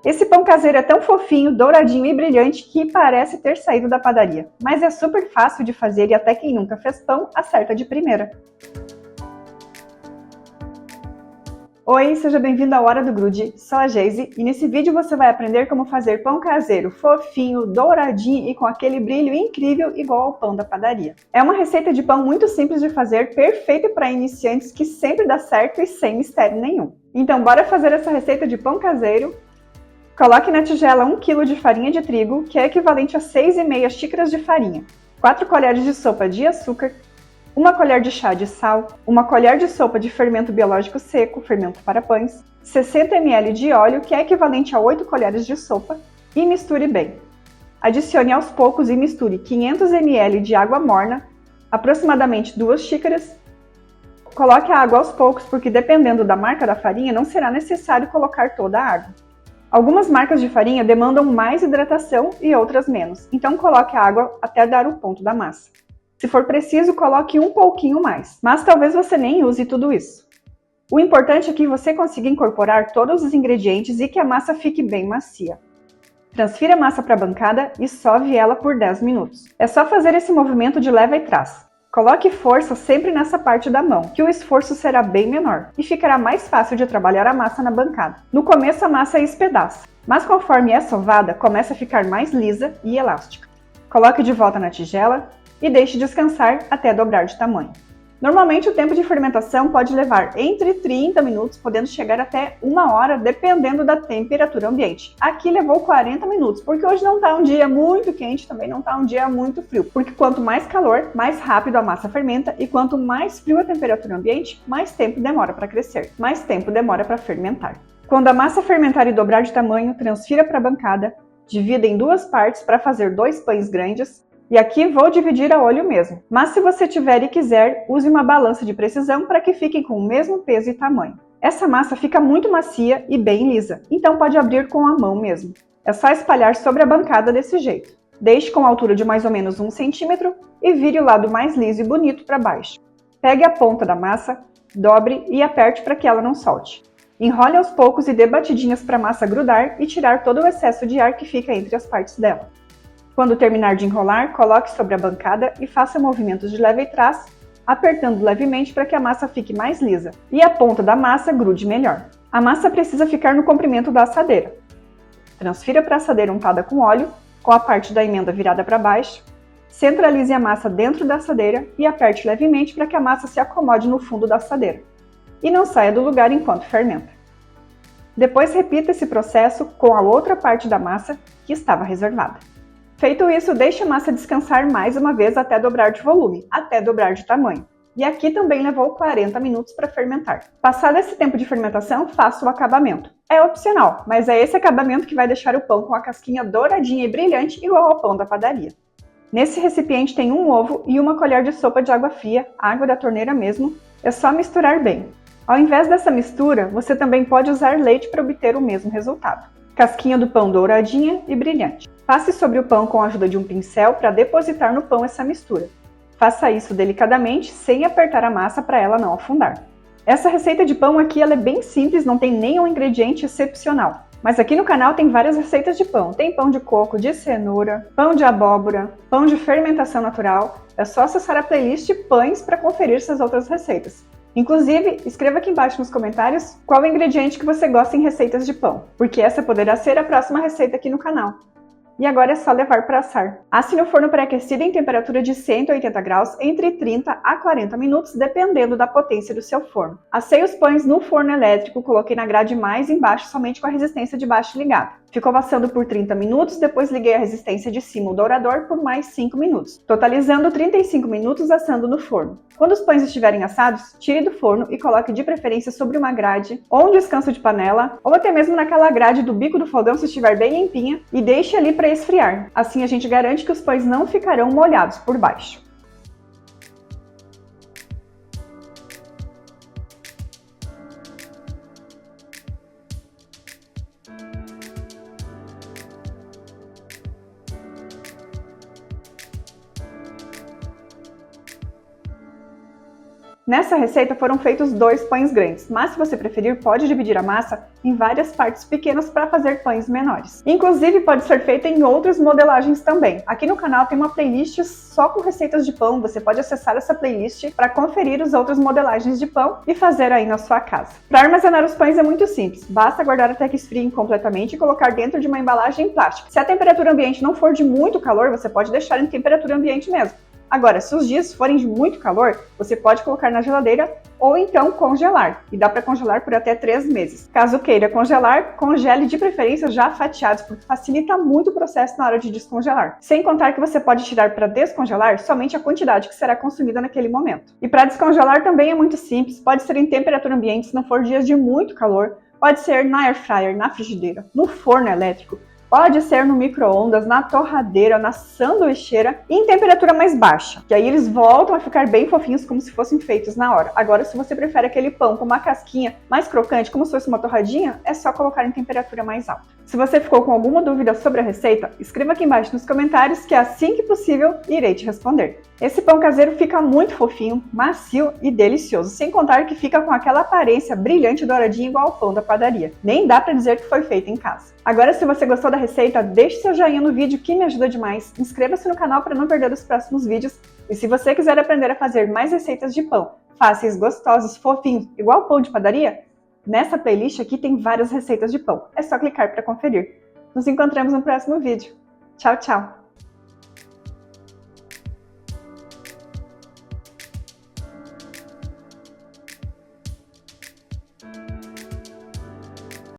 Esse pão caseiro é tão fofinho, douradinho e brilhante que parece ter saído da padaria. Mas é super fácil de fazer e até quem nunca fez pão acerta de primeira. Oi, seja bem-vindo à Hora do Grude, sou a Geise e nesse vídeo você vai aprender como fazer pão caseiro fofinho, douradinho e com aquele brilho incrível igual ao pão da padaria. É uma receita de pão muito simples de fazer, perfeita para iniciantes que sempre dá certo e sem mistério nenhum. Então bora fazer essa receita de pão caseiro. Coloque na tigela 1 kg de farinha de trigo, que é equivalente a 6,5 xícaras de farinha, 4 colheres de sopa de açúcar, 1 colher de chá de sal, 1 colher de sopa de fermento biológico seco, fermento para pães, 60 ml de óleo, que é equivalente a 8 colheres de sopa, e misture bem. Adicione aos poucos e misture 500 ml de água morna, aproximadamente 2 xícaras. Coloque a água aos poucos, porque dependendo da marca da farinha, não será necessário colocar toda a água. Algumas marcas de farinha demandam mais hidratação e outras menos, então coloque a água até dar o ponto da massa. Se for preciso, coloque um pouquinho mais, mas talvez você nem use tudo isso. O importante é que você consiga incorporar todos os ingredientes e que a massa fique bem macia. Transfira a massa para a bancada e sove ela por 10 minutos. É só fazer esse movimento de leva e trás. Coloque força sempre nessa parte da mão, que o esforço será bem menor e ficará mais fácil de trabalhar a massa na bancada. No começo a massa espedaça, mas conforme é sovada, começa a ficar mais lisa e elástica. Coloque de volta na tigela e deixe descansar até dobrar de tamanho. Normalmente o tempo de fermentação pode levar entre 30 minutos, podendo chegar até 1 hora, dependendo da temperatura ambiente. Aqui levou 40 minutos, porque hoje não está um dia muito quente, também não está um dia muito frio. Porque quanto mais calor, mais rápido a massa fermenta, e quanto mais frio a temperatura ambiente, mais tempo demora para crescer, mais tempo demora para fermentar. Quando a massa fermentar e dobrar de tamanho, transfira para a bancada, divida em 2 partes para fazer 2 pães grandes. E aqui vou dividir a olho mesmo, mas se você tiver e quiser, use uma balança de precisão para que fiquem com o mesmo peso e tamanho. Essa massa fica muito macia e bem lisa, então pode abrir com a mão mesmo. É só espalhar sobre a bancada desse jeito. Deixe com a altura de mais ou menos 1 cm e vire o lado mais liso e bonito para baixo. Pegue a ponta da massa, dobre e aperte para que ela não solte. Enrole aos poucos e dê batidinhas para a massa grudar e tirar todo o excesso de ar que fica entre as partes dela. Quando terminar de enrolar, coloque sobre a bancada e faça movimentos de leva e trás, apertando levemente para que a massa fique mais lisa e a ponta da massa grude melhor. A massa precisa ficar no comprimento da assadeira. Transfira para a assadeira untada com óleo, com a parte da emenda virada para baixo. Centralize a massa dentro da assadeira e aperte levemente para que a massa se acomode no fundo da assadeira e não saia do lugar enquanto fermenta. Depois repita esse processo com a outra parte da massa que estava reservada. Feito isso, deixe a massa descansar mais uma vez até dobrar de volume, até dobrar de tamanho. E aqui também levou 40 minutos para fermentar. Passado esse tempo de fermentação, faça o acabamento. É opcional, mas é esse acabamento que vai deixar o pão com a casquinha douradinha e brilhante igual ao pão da padaria. Nesse recipiente tem 1 ovo e 1 colher de sopa de água fria, água da torneira mesmo. É só misturar bem. Ao invés dessa mistura, você também pode usar leite para obter o mesmo resultado. Casquinha do pão douradinha e brilhante. Passe sobre o pão com a ajuda de um pincel para depositar no pão essa mistura. Faça isso delicadamente, sem apertar a massa para ela não afundar. Essa receita de pão aqui ela é bem simples, não tem nenhum ingrediente excepcional. Mas aqui no canal tem várias receitas de pão. Tem pão de coco, de cenoura, pão de abóbora, pão de fermentação natural. É só acessar a playlist Pães para conferir essas outras receitas. Inclusive, escreva aqui embaixo nos comentários qual o ingrediente que você gosta em receitas de pão, porque essa poderá ser a próxima receita aqui no canal. E agora é só levar para assar. Asse no forno pré-aquecido em temperatura de 180 graus entre 30 a 40 minutos, dependendo da potência do seu forno. Assei os pães no forno elétrico, coloquei na grade mais embaixo somente com a resistência de baixo ligada. Ficou assando por 30 minutos, depois liguei a resistência de cima, o dourador, por mais 5 minutos, totalizando 35 minutos assando no forno. Quando os pães estiverem assados, tire do forno e coloque de preferência sobre uma grade, ou um descanso de panela, ou até mesmo naquela grade do bico do fogão se estiver bem limpinha, e deixe ali para esfriar. Assim a gente garante que os pães não ficarão molhados por baixo. Nessa receita foram feitos 2 pães grandes, mas se você preferir, pode dividir a massa em várias partes pequenas para fazer pães menores. Inclusive, pode ser feita em outras modelagens também. Aqui no canal tem uma playlist só com receitas de pão, você pode acessar essa playlist para conferir as outras modelagens de pão e fazer aí na sua casa. Para armazenar os pães é muito simples, basta guardar até que esfriem completamente e colocar dentro de uma embalagem plástica. Se a temperatura ambiente não for de muito calor, você pode deixar em temperatura ambiente mesmo. Agora, se os dias forem de muito calor, você pode colocar na geladeira ou então congelar. E dá para congelar por até 3 meses. Caso queira congelar, congele de preferência já fatiados, porque facilita muito o processo na hora de descongelar. Sem contar que você pode tirar para descongelar somente a quantidade que será consumida naquele momento. E para descongelar também é muito simples, pode ser em temperatura ambiente se não for dias de muito calor, pode ser na air fryer, na frigideira, no forno elétrico, pode ser no micro-ondas, na torradeira, na sanduicheira e em temperatura mais baixa, que aí eles voltam a ficar bem fofinhos como se fossem feitos na hora. Agora, se você prefere aquele pão com uma casquinha mais crocante, como se fosse uma torradinha, é só colocar em temperatura mais alta. Se você ficou com alguma dúvida sobre a receita, escreva aqui embaixo nos comentários que assim que possível irei te responder. Esse pão caseiro fica muito fofinho, macio e delicioso, sem contar que fica com aquela aparência brilhante e douradinha igual ao pão da padaria. Nem dá para dizer que foi feito em casa. Agora, se você gostou da receita, deixe seu joinha no vídeo que me ajuda demais. Inscreva-se no canal para não perder os próximos vídeos. E se você quiser aprender a fazer mais receitas de pão, fáceis, gostosos, fofinhos, igual pão de padaria, nessa playlist aqui tem várias receitas de pão. É só clicar para conferir. Nos encontramos no próximo vídeo. Tchau, tchau!